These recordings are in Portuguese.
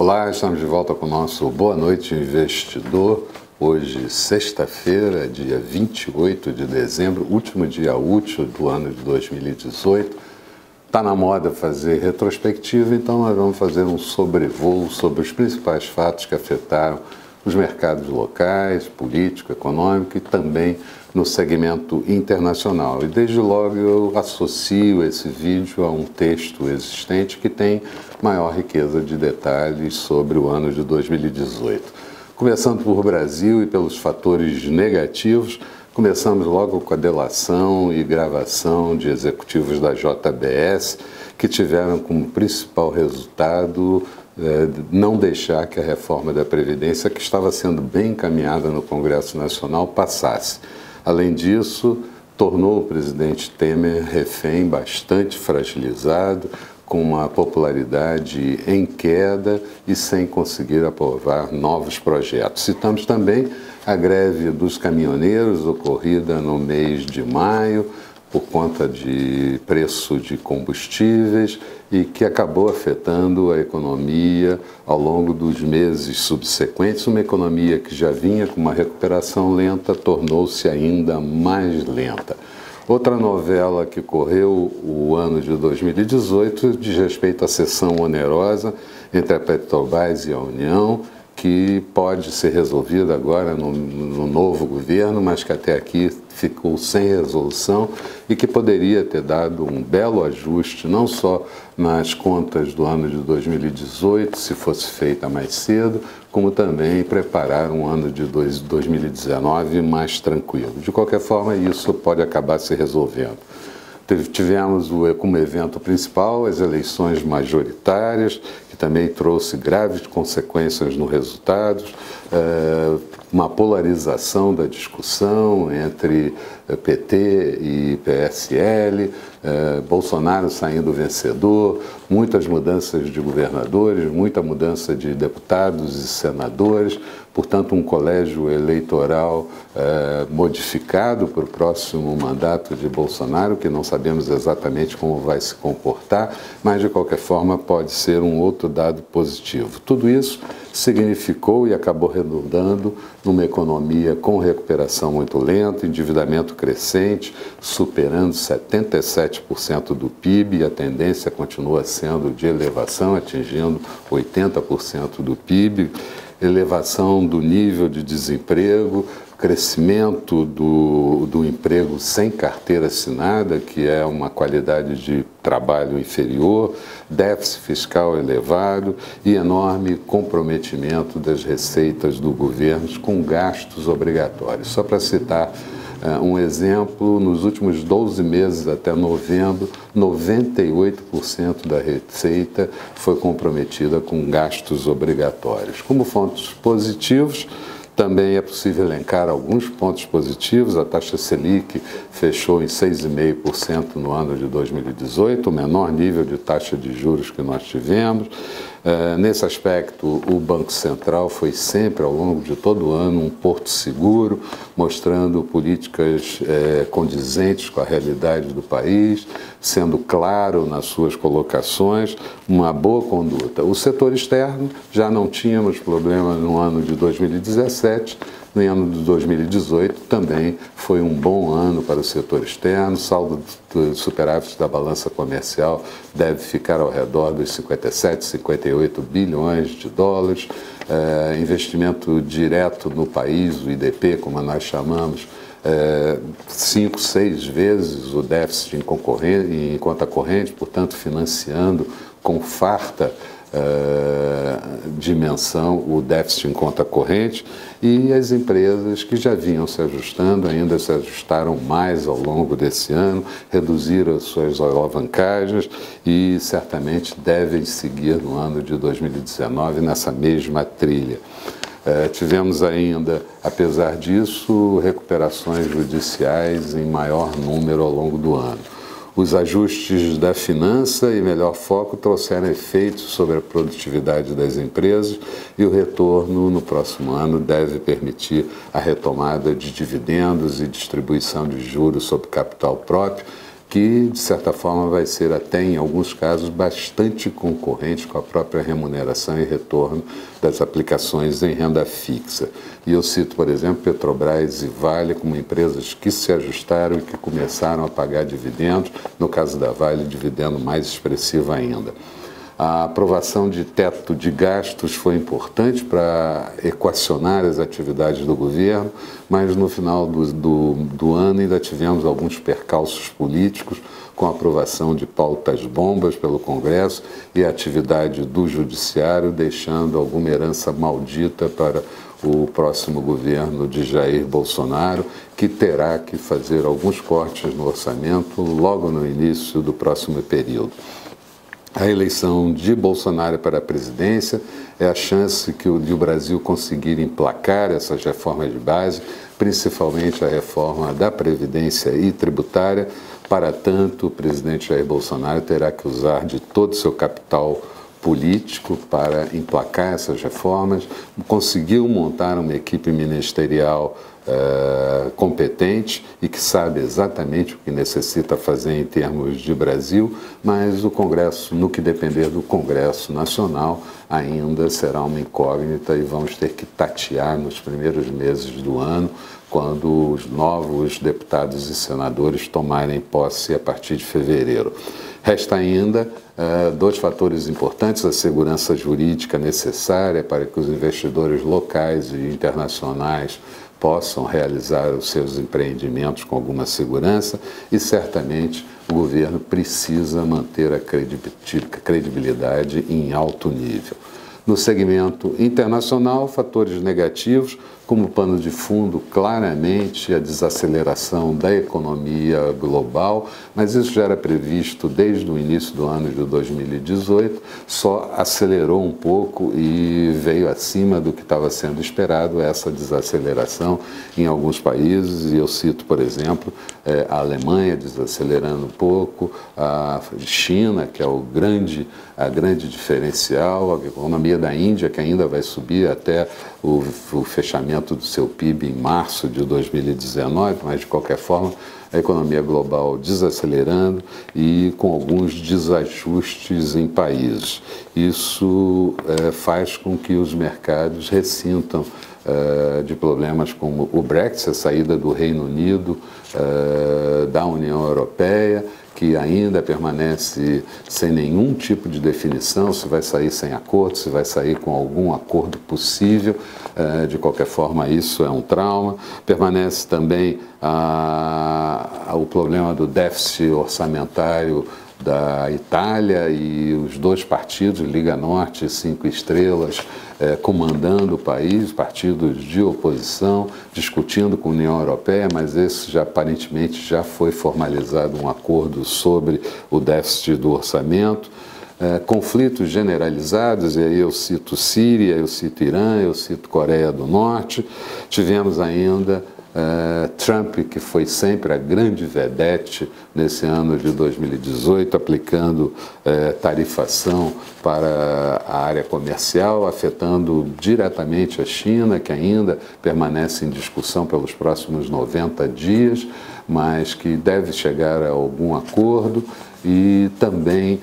Olá, estamos de volta com o nosso Boa Noite Investidor. Hoje, sexta-feira, dia 28 de dezembro, último dia útil do ano de 2018. Está na moda fazer retrospectiva, então nós vamos fazer um sobrevoo sobre os principais fatos que afetaram os mercados locais, político, econômico e também no segmento internacional. E desde logo eu associo esse vídeo a um texto existente que tem maior riqueza de detalhes sobre o ano de 2018. Começando por Brasil e pelos fatores negativos, começamos logo com a delação e gravação de executivos da JBS, que tiveram como principal resultado não deixar que a reforma da Previdência, que estava sendo bem encaminhada no Congresso Nacional, passasse. Além disso, tornou o presidente Temer refém bastante fragilizado, com uma popularidade em queda e sem conseguir aprovar novos projetos. Citamos também a greve dos caminhoneiros ocorrida no mês de maio, por conta de preço de combustíveis e que acabou afetando a economia ao longo dos meses subsequentes. Uma economia que já vinha com uma recuperação lenta tornou-se ainda mais lenta. Outra novela que correu o ano de 2018 diz respeito à cessão onerosa entre a Petrobras e a União, que pode ser resolvida agora no novo governo, mas que até aqui ficou sem resolução e que poderia ter dado um belo ajuste, não só nas contas do ano de 2018, se fosse feita mais cedo, como também preparar um ano de 2019 mais tranquilo. De qualquer forma, isso pode acabar se resolvendo. Tivemos como evento principal as eleições majoritárias, que também trouxe graves consequências no resultado, uma polarização da discussão entre PT e PSL, Bolsonaro saindo vencedor, muitas mudanças de governadores, muita mudança de deputados e senadores, portanto um colégio eleitoral modificado para o próximo mandato de Bolsonaro, que não sabemos exatamente como vai se comportar, mas de qualquer forma pode ser um outro dado positivo. Tudo isso significou e acabou redundando numa economia com recuperação muito lenta, endividamento crescente, superando 77% do PIB, e a tendência continua sendo de elevação, atingindo 80% do PIB, elevação do nível de desemprego, crescimento do emprego sem carteira assinada, que é uma qualidade de trabalho inferior, déficit fiscal elevado e enorme comprometimento das receitas do governo com gastos obrigatórios. Só para citar um exemplo, nos últimos 12 meses até novembro, 98% da receita foi comprometida com gastos obrigatórios. Como pontos positivos, também é possível elencar alguns pontos positivos. A taxa Selic fechou em 6,5% no ano de 2018, o menor nível de taxa de juros que nós tivemos. Nesse aspecto, o Banco Central foi sempre, ao longo de todo o ano, um porto seguro, mostrando políticas condizentes com a realidade do país, sendo claro nas suas colocações, uma boa conduta. O setor externo, já não tínhamos problema no ano de 2017, no ano de 2018 também foi um bom ano para o setor externo, saldo do superávit da balança comercial deve ficar ao redor dos 57, 58 bilhões de dólares, investimento direto no país, o IDP, como nós chamamos, 5, 6 vezes o déficit em conta corrente, portanto financiando com farta dimensão o déficit em conta corrente, e as empresas que já vinham se ajustando ainda se ajustaram mais ao longo desse ano, reduziram as suas alavancagens e certamente devem seguir no ano de 2019 nessa mesma trilha. Tivemos ainda, apesar disso, recuperações judiciais em maior número ao longo do ano. Os ajustes da finança e melhor foco trouxeram efeitos sobre a produtividade das empresas e o retorno no próximo ano deve permitir a retomada de dividendos e distribuição de juros sobre capital próprio, que, de certa forma, vai ser até, em alguns casos, bastante concorrente com a própria remuneração e retorno das aplicações em renda fixa. E eu cito, por exemplo, Petrobras e Vale como empresas que se ajustaram e que começaram a pagar dividendos, no caso da Vale, dividendo mais expressivo ainda. A aprovação de teto de gastos foi importante para equacionar as atividades do governo, mas no final do ano ainda tivemos alguns percalços políticos com a aprovação de pautas bombas pelo Congresso e a atividade do Judiciário, deixando alguma herança maldita para o próximo governo de Jair Bolsonaro, que terá que fazer alguns cortes no orçamento logo no início do próximo período. A eleição de Bolsonaro para a presidência é a chance de o Brasil conseguir emplacar essas reformas de base, principalmente a reforma da Previdência e tributária. Para tanto, o presidente Jair Bolsonaro terá que usar de todo o seu capital político para emplacar essas reformas. Conseguiu montar uma equipe ministerial competente e que sabe exatamente o que necessita fazer em termos de Brasil, mas o Congresso, no que depender do Congresso Nacional, ainda será uma incógnita e vamos ter que tatear nos primeiros meses do ano, quando os novos deputados e senadores tomarem posse a partir de fevereiro. Resta ainda dois fatores importantes: a segurança jurídica necessária para que os investidores locais e internacionais possam realizar os seus empreendimentos com alguma segurança, e certamente o governo precisa manter a credibilidade em alto nível. No segmento internacional, fatores negativos, como pano de fundo, claramente a desaceleração da economia global, mas isso já era previsto desde o início do ano de 2018, só acelerou um pouco e veio acima do que estava sendo esperado essa desaceleração em alguns países, e eu cito, por exemplo, a Alemanha desacelerando um pouco, a China, que é a grande diferencial, a economia da Índia, que ainda vai subir até o fechamento do seu PIB em março de 2019, mas de qualquer forma a economia global desacelerando e com alguns desajustes em países. Isso faz com que os mercados ressintam de problemas como o Brexit, a saída do Reino Unido da União Europeia, que ainda permanece sem nenhum tipo de definição, se vai sair sem acordo, se vai sair com algum acordo possível. De qualquer forma, isso é um trauma. Permanece também o problema do déficit orçamentário da Itália e os dois partidos, Liga Norte e Cinco Estrelas, comandando o país, partidos de oposição, discutindo com a União Europeia, mas esse aparentemente já foi formalizado um acordo sobre o déficit do orçamento. Conflitos generalizados, e aí eu cito Síria, eu cito Irã, eu cito Coreia do Norte. Tivemos ainda Trump, que foi sempre a grande vedete nesse ano de 2018, aplicando tarifação para a área comercial, afetando diretamente a China, que ainda permanece em discussão pelos próximos 90 dias, mas que deve chegar a algum acordo, e também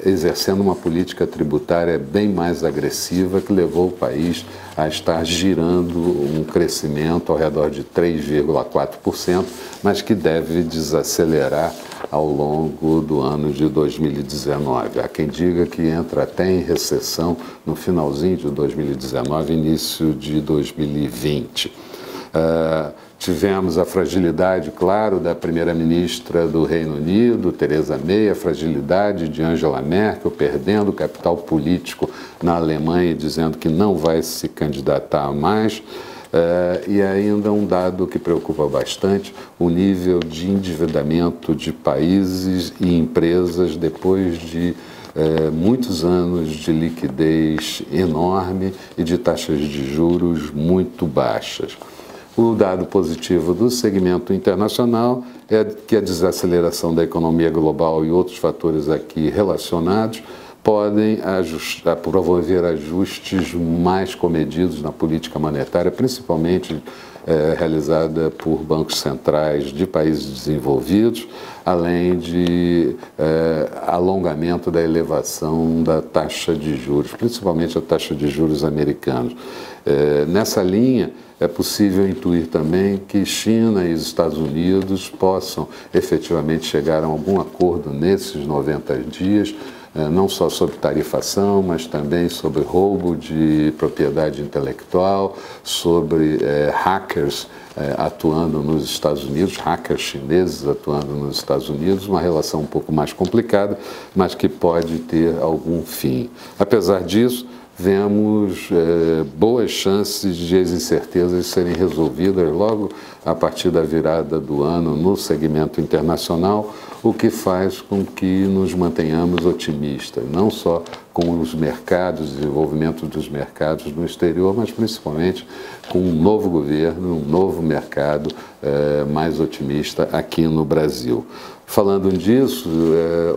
exercendo uma política tributária bem mais agressiva, que levou o país a estar girando um crescimento ao redor de 3,4%, mas que deve desacelerar ao longo do ano de 2019. Há quem diga que entra até em recessão no finalzinho de 2019, início de 2020. Tivemos a fragilidade, claro, da primeira-ministra do Reino Unido, Theresa May, a fragilidade de Angela Merkel, perdendo capital político na Alemanha e dizendo que não vai se candidatar mais. E ainda um dado que preocupa bastante: o nível de endividamento de países e empresas depois de muitos anos de liquidez enorme e de taxas de juros muito baixas. O dado positivo do segmento internacional é que a desaceleração da economia global e outros fatores aqui relacionados podem promover ajustes mais comedidos na política monetária, principalmente realizada por bancos centrais de países desenvolvidos, além de alongamento da elevação da taxa de juros, principalmente a taxa de juros americanos. Nessa linha, é possível intuir também que China e os Estados Unidos possam efetivamente chegar a algum acordo nesses 90 dias, não só sobre tarifação, mas também sobre roubo de propriedade intelectual, sobre hackers atuando nos Estados Unidos, hackers chineses atuando nos Estados Unidos, uma relação um pouco mais complicada, mas que pode ter algum fim. Apesar disso, vemos boas chances de as incertezas serem resolvidas logo a partir da virada do ano no segmento internacional, o que faz com que nos mantenhamos otimistas, não só com os mercados, desenvolvimento dos mercados no exterior, mas principalmente com um novo governo, um novo mercado mais otimista aqui no Brasil. Falando disso,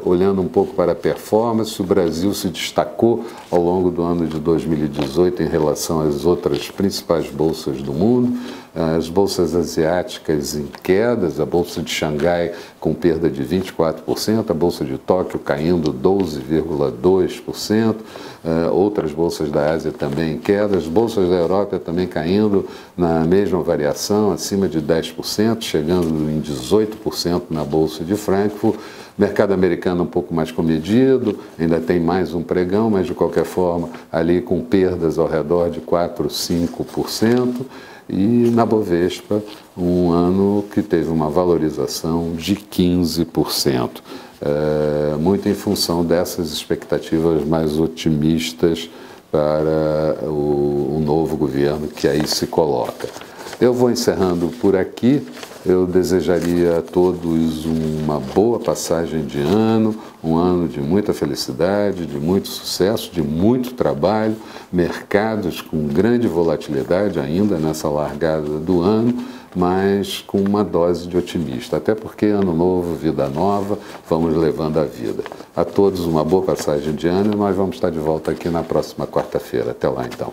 olhando um pouco para a performance, o Brasil se destacou ao longo do ano de 2018 em relação às outras principais bolsas do mundo. As bolsas asiáticas em quedas, a bolsa de Xangai com perda de 24%, a bolsa de Tóquio caindo 12,2%, outras bolsas da Ásia também em quedas, bolsas da Europa também caindo na mesma variação, acima de 10%, chegando em 18% na bolsa de Frankfurt. Mercado americano um pouco mais comedido, ainda tem mais um pregão, mas de qualquer forma ali com perdas ao redor de 4, 5%. E na Bovespa, um ano que teve uma valorização de 15%, muito em função dessas expectativas mais otimistas para o novo governo que aí se coloca. Eu vou encerrando por aqui. Eu desejaria a todos uma boa passagem de ano, um ano de muita felicidade, de muito sucesso, de muito trabalho, mercados com grande volatilidade ainda nessa largada do ano, mas com uma dose de otimista, até porque ano novo, vida nova, vamos levando a vida. A todos uma boa passagem de ano e nós vamos estar de volta aqui na próxima quarta-feira. Até lá então.